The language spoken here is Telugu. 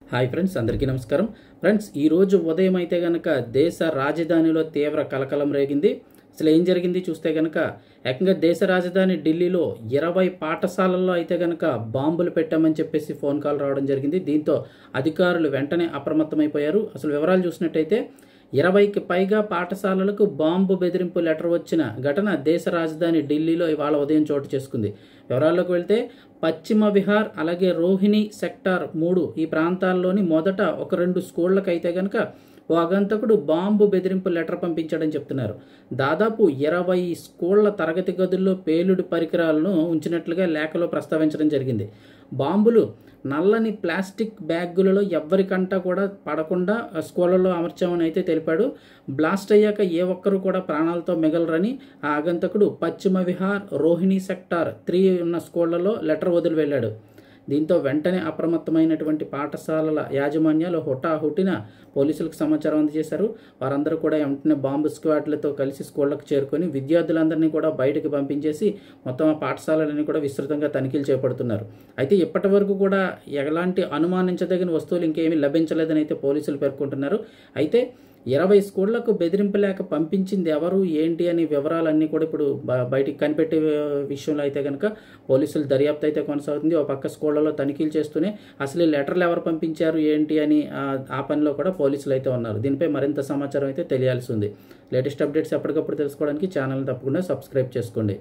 హాయ్ ఫ్రెండ్స్, అందరికీ నమస్కారం. ఫ్రెండ్స్, ఈరోజు ఉదయం అయితే కనుక దేశ రాజధానిలో తీవ్ర కలకలం రేగింది. అసలు ఏం జరిగింది చూస్తే కనుక ఏకంగా దేశ రాజధాని ఢిల్లీలో 20 పాఠశాలల్లో అయితే కనుక బాంబులు పెట్టామని చెప్పేసి ఫోన్ కాల్ రావడం జరిగింది. దీంతో అధికారులు వెంటనే అప్రమత్తమైపోయారు. అసలు వివరాలు చూసినట్టయితే 20కి పైగా పాఠశాలలకు బాంబు బెదిరింపు లెటర్ వచ్చిన ఘటన దేశ రాజధాని ఢిల్లీలో ఇవాళ ఉదయం చోటు చేసుకుంది. వివరాల్లోకి వెళ్తే పశ్చిమ విహార్ అలాగే రోహిణి సెక్టార్ 3 ఈ ప్రాంతాల్లోని మొదట ఒక 2 స్కూళ్లకు అయితే కనుక ఓ ఆగంతకుడు బాంబు బెదిరింపు లెటర్ పంపించాడని చెప్తున్నారు. దాదాపు 20 స్కూళ్ల తరగతి గదుల్లో పేలుడు పరికరాలను ఉంచినట్లుగా లేఖలో ప్రస్తావించడం జరిగింది. బాంబులు నల్లని ప్లాస్టిక్ బ్యాగులలో ఎవ్వరికంటా కూడా పడకుండా స్కూళ్లలో అమర్చామని అయితే తెలిపాడు. బ్లాస్ట్ అయ్యాక ఏ ఒక్కరు కూడా ప్రాణాలతో మిగలరని ఆ ఆగంతకుడు పశ్చిమ విహార్ రోహిణి సెక్టార్ 3 ఉన్న స్కూళ్లలో లెటర్ వదిలి వెళ్ళాడు. దీంతో వెంటనే అప్రమత్తమైనటువంటి పాఠశాలల యాజమాన్యాలు హుటాహుటిన పోలీసులకు సమాచారం అందజేశారు. వారందరూ కూడా వెంటనే బాంబు స్క్వాడ్లతో కలిసి స్కూళ్లకు చేరుకొని విద్యార్థులందరినీ కూడా బయటకు పంపించేసి మొత్తం ఆ పాఠశాలలని కూడా విస్తృతంగా తనిఖీలు చేపడుతున్నారు. అయితే ఇప్పటి వరకు కూడా ఎలాంటి అనుమానించదగిన వస్తువులు ఇంకేమీ లభించలేదని అయితే పోలీసులు పేర్కొంటున్నారు. అయితే 20 స్కూళ్లకు బెదిరింపు లేఖ పంపించింది ఎవరు ఏంటి అనే వివరాలన్నీ కూడా ఇప్పుడు బయటికి కనిపెట్టే విషయంలో అయితే కనుక పోలీసులు దర్యాప్తు అయితే కొనసాగుతుంది. ఒక పక్క స్కూళ్లలో తనిఖీలు చేస్తూనే అసలు ఈ లెటర్లు ఎవరు పంపించారు ఏంటి అని ఆ పనిలో కూడా పోలీసులు అయితే ఉన్నారు. దీనిపై మరింత సమాచారం అయితే తెలియాల్సి ఉంది. లేటెస్ట్ అప్డేట్స్ ఎప్పటికప్పుడు తెలుసుకోవడానికి ఛానల్ తప్పకుండా సబ్స్క్రైబ్ చేసుకోండి.